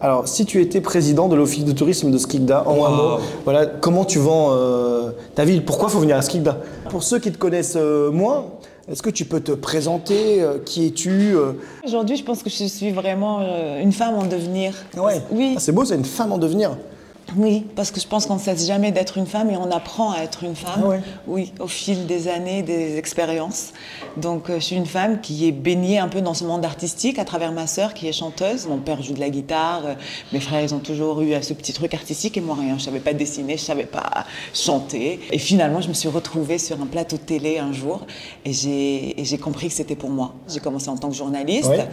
Alors, si tu étais président de l'office de tourisme de Skikda, en un mot, voilà, comment tu vends ta ville? Pourquoi il faut venir à Skikda? Pour ceux qui te connaissent moins, est-ce que tu peux te présenter? Qui es-tu? Aujourd'hui, je pense que je suis vraiment une femme en devenir. Ouais. Oui. Ah, c'est beau, c'est une femme en devenir. Oui, parce que je pense qu'on ne cesse jamais d'être une femme et on apprend à être une femme, Ah ouais. oui, au fil des années, des expériences. Donc je suis une femme qui est baignée un peu dans ce monde artistique à travers ma sœur qui est chanteuse. Mon père joue de la guitare, mes frères ils ont toujours eu ce petit truc artistique et moi rien. Je ne savais pas dessiner, je ne savais pas chanter. Et finalement je me suis retrouvée sur un plateau de télé un jour et j'ai compris que c'était pour moi. J'ai commencé en tant que journaliste. Ouais.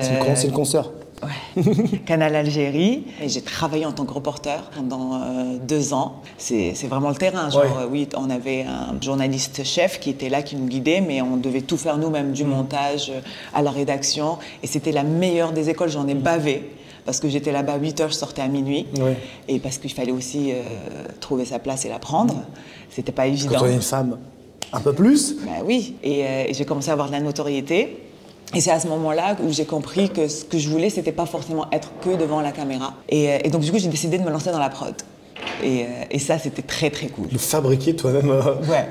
C'est le concert. Ouais. Canal Algérie, et j'ai travaillé en tant que reporter pendant 2 ans. C'est vraiment le terrain. Genre, Ouais. oui, on avait un journaliste chef qui était là, qui nous guidait, mais on devait tout faire nous-mêmes, du montage à la rédaction. Et c'était la meilleure des écoles. J'en ai bavé. Parce que j'étais là-bas à 8h, je sortais à minuit. Ouais. Et parce qu'il fallait aussi trouver sa place et la prendre. C'était pas évident. Quand on est une femme, un peu plus. Ben oui. Et j'ai commencé à avoir de la notoriété. Et c'est à ce moment-là où j'ai compris que ce que je voulais, c'était pas forcément être que devant la caméra. Et donc du coup, j'ai décidé de me lancer dans la prod. Et ça, c'était très très cool. De fabriquer toi-même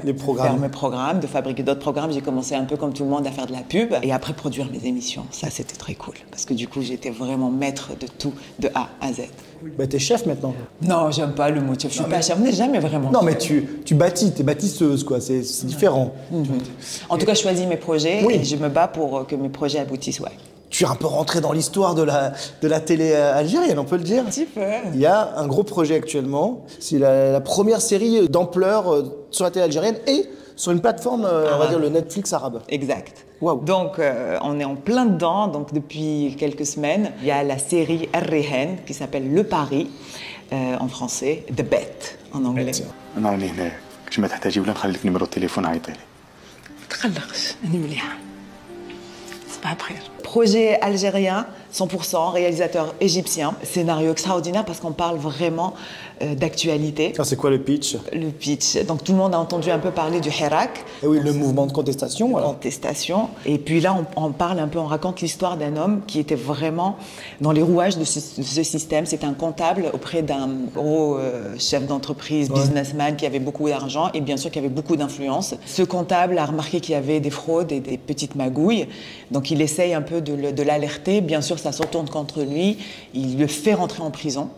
les programmes. Faire mes programmes, de fabriquer d'autres programmes. J'ai commencé un peu comme tout le monde à faire de la pub et après produire mes émissions. Ça, c'était très cool. Parce que du coup, j'étais vraiment maître de tout, de A à Z. Bah, t'es chef maintenant. Non, j'aime pas le mot chef. Je suis pas chef. On n'est jamais vraiment. Non, mais tu bâtis, t'es bâtisseuse, quoi. C'est différent. En tout cas, je choisis mes projets Oui. et je me bats pour que mes projets aboutissent, ouais. Tu es un peu rentré dans l'histoire de la télé algérienne, on peut le dire. Un petit peu. Il y a un gros projet actuellement. C'est la première série d'ampleur sur la télé algérienne et sur une plateforme, on va dire le Netflix arabe. Exact. Waouh. Donc, on est en plein dedans. Donc, depuis quelques semaines, il y a la série Al-Rihan qui s'appelle Le Pari, en français, The Bet en anglais. انا راني هناك كش ما تحتاجي ولا نخلي لك نمرو التليفون عيطي لي. تقلقش أنا مليحة صباح بخير. Projet algérien, 100%, réalisateur égyptien. Scénario extraordinaire parce qu'on parle vraiment d'actualité. Ça, c'est quoi le pitch? Le pitch. Donc tout le monde a entendu un peu parler du Hirak. Et oui, le mouvement de contestation. Voilà. Contestation. Et puis là, on parle un peu, on raconte l'histoire d'un homme qui était vraiment dans les rouages de ce système. C'était un comptable auprès d'un gros chef d'entreprise, businessman qui avait beaucoup d'argent et bien sûr qui avait beaucoup d'influence. Ce comptable a remarqué qu'il y avait des fraudes et des petites magouilles. Donc il essaye un peu de l'alerter. Bien sûr, ça se retourne contre lui. Il le fait rentrer en prison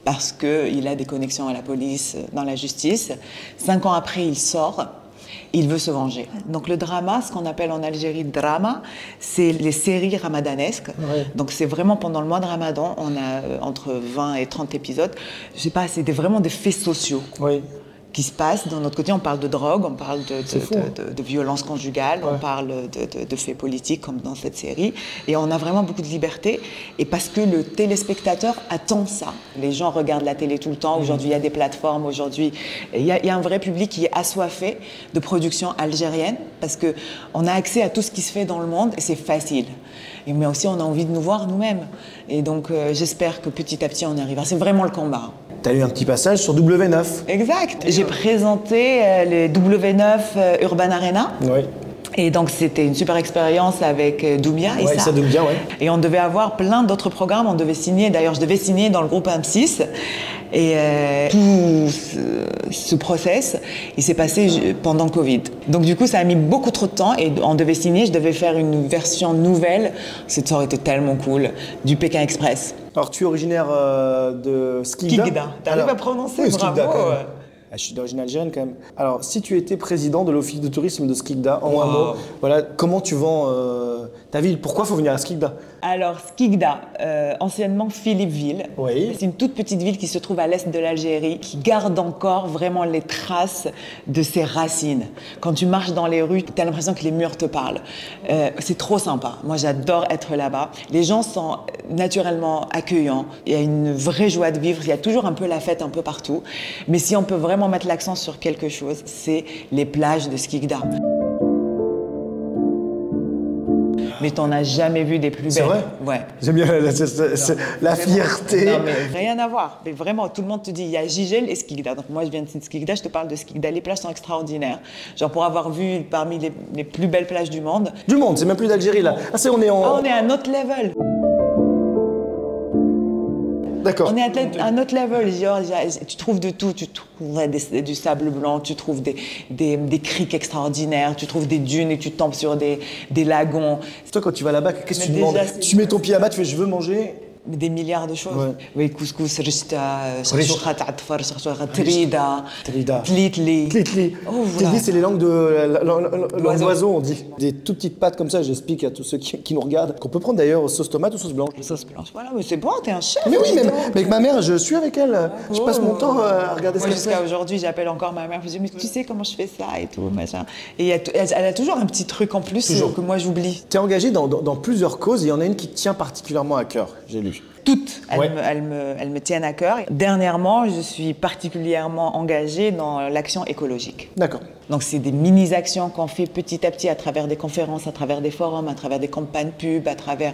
parce qu'il a des connexions à la police, dans la justice. 5 ans après, il sort. Il veut se venger. Donc le drama, ce qu'on appelle en Algérie drama, c'est les séries ramadanesques. Ouais. Donc c'est vraiment pendant le mois de Ramadan, on a entre 20 et 30 épisodes. Je sais pas, c'est vraiment des faits sociaux. Oui. Qui se passe. Dans notre côté, on parle de drogue, on parle de violence conjugale, on parle de faits politiques comme dans cette série. Et on a vraiment beaucoup de liberté. Et parce que le téléspectateur attend ça. Les gens regardent la télé tout le temps. Aujourd'hui, il y a des plateformes. Aujourd'hui, il y a un vrai public qui est assoiffé de production algérienne parce qu'on a accès à tout ce qui se fait dans le monde et c'est facile. Mais aussi, on a envie de nous voir nous-mêmes. Et donc, j'espère que petit à petit, on y arrivera. C'est vraiment le combat. Tu as eu un petit passage sur W9. Exact. J'ai présenté les W9 Urban Arena. Oui. Et donc, c'était une super expérience avec Doumia et Issa Doumia, ouais. Et on devait avoir plein d'autres programmes. On devait signer. D'ailleurs, je devais signer dans le groupe M6. Et tout ce process, il s'est passé pendant Covid. Donc, du coup, ça a mis beaucoup trop de temps. Et on devait signer. Je devais faire une version nouvelle. Ça aurait été tellement cool. Du Pékin Express. Alors, tu es originaire de Skikda. Skikda. T'arrives à prononcer, oui, bravo. Skikda, quand même. Ah, je suis d'origine algérienne quand même. Alors, si tu étais président de l'office de tourisme de Skikda, en un mot, voilà, comment tu vends ta ville? Pourquoi il faut venir à Skikda? Alors, Skikda, anciennement Philippeville, Oui. c'est une toute petite ville qui se trouve à l'est de l'Algérie, qui garde encore vraiment les traces de ses racines. Quand tu marches dans les rues, tu as l'impression que les murs te parlent. C'est trop sympa. Moi, j'adore être là-bas. Les gens sont naturellement accueillants. Il y a une vraie joie de vivre. Il y a toujours un peu la fête un peu partout. Mais si on peut vraiment mettre l'accent sur quelque chose, c'est les plages de Skikda. Mais t'en as jamais vu des plus belles. C'est vrai? Ouais. J'aime bien la fierté. Non, mais rien à voir. Mais vraiment, tout le monde te dit, il y a Gigel et Skikda. Donc moi, je viens de Skikda, je te parle de Skikda. Les plages sont extraordinaires. Genre, pour avoir vu parmi les plus belles plages du monde. Du monde, c'est même plus d'Algérie là. Ah, on est en... Ah, on est à un autre level. D'accord. On est à un autre level. Genre, tu trouves de tout. Tu trouves du sable blanc, tu trouves des criques extraordinaires, tu trouves des dunes et tu tombes sur des lagons. Toi, quand tu vas là-bas, qu'est-ce que tu Mais demandes? déjà, Tu mets ton pied là-bas, tu fais je veux manger. Des milliards de choses. Ouais. Oui, couscous, rishta, Rish. shakshouka ta'atfar, shakshouka trida, Trida. tlitli. Clitli. Oh, voilà. Clitli, c'est les langues de L'oiseau. l'oiseau, on dit. Des toutes petites pâtes comme ça, j'explique à tous ceux qui nous regardent, qu'on peut prendre d'ailleurs sauce tomate ou sauce blanche. Sauce blanche. Voilà, mais c'est bon, t'es un chef. Mais oui, dis même donc. avec ma mère, je suis avec elle. Je passe mon temps à regarder ce Moi, qu'elle fait. jusqu'à aujourd'hui, j'appelle encore ma mère. Je dis, mais tu sais comment je fais ça et tout, machin. Et elle a toujours un petit truc en plus que moi j'oublie. Tu es engagé dans plusieurs causes, il y en a une qui te tient particulièrement à cœur, j'ai lu. Toutes, Ouais. elles me tiennent à cœur. Dernièrement, je suis particulièrement engagée dans l'action écologique. D'accord. Donc, c'est des mini-actions qu'on fait petit à petit à travers des conférences, à travers des forums, à travers des campagnes pub, à travers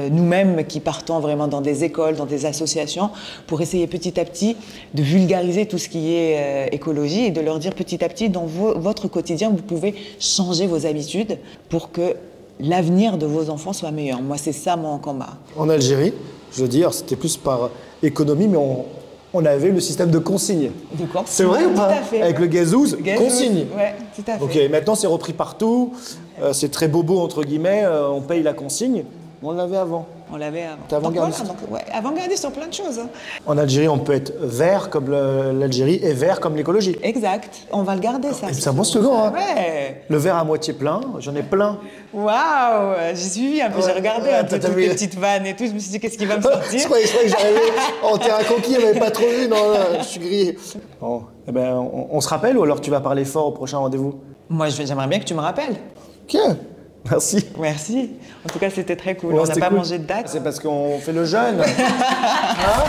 nous-mêmes qui partons vraiment dans des écoles, dans des associations, pour essayer petit à petit de vulgariser tout ce qui est écologie et de leur dire petit à petit, dans votre quotidien, vous pouvez changer vos habitudes pour que l'avenir de vos enfants soit meilleur. Moi, c'est ça mon combat. En Algérie, je veux dire, c'était plus par économie, mais on avait le système de consigne. De quoi? C'est vrai ou pas? Tout à fait. Avec le gazouz, Gazouz, consigne. ouais, tout à fait. Ok, maintenant c'est repris partout, c'est très bobo entre guillemets, on paye la consigne, on l'avait avant. On l'avait avant. T'es avant-gardiste. Donc, voilà, donc, ouais, avant-gardiste sur plein de choses. Hein. En Algérie, on peut être vert comme l'Algérie et vert comme l'écologie. Exact. On va le garder, ça. C'est un bon slogan, hein. Ouais. Le verre à moitié plein, j'en ai plein. Waouh. J'ai suivi un peu, j'ai Ouais, regardé ouais, un peu t'as toutes vu. les petites vannes et tout. Je me suis dit, qu'est-ce qui va me je sortir? croyais que j'arrivais en terrain conquis, on m'avait pas trop vu, non, je suis grillé. Bon, eh ben, on se rappelle ou alors tu vas parler fort au prochain rendez-vous? Moi, j'aimerais bien que tu me rappelles. Ok, merci. Merci. En tout cas, c'était très cool. Ouais, On n'a c'était pas cool. mangé de date. C'est parce qu'on fait le jeûne. Hein?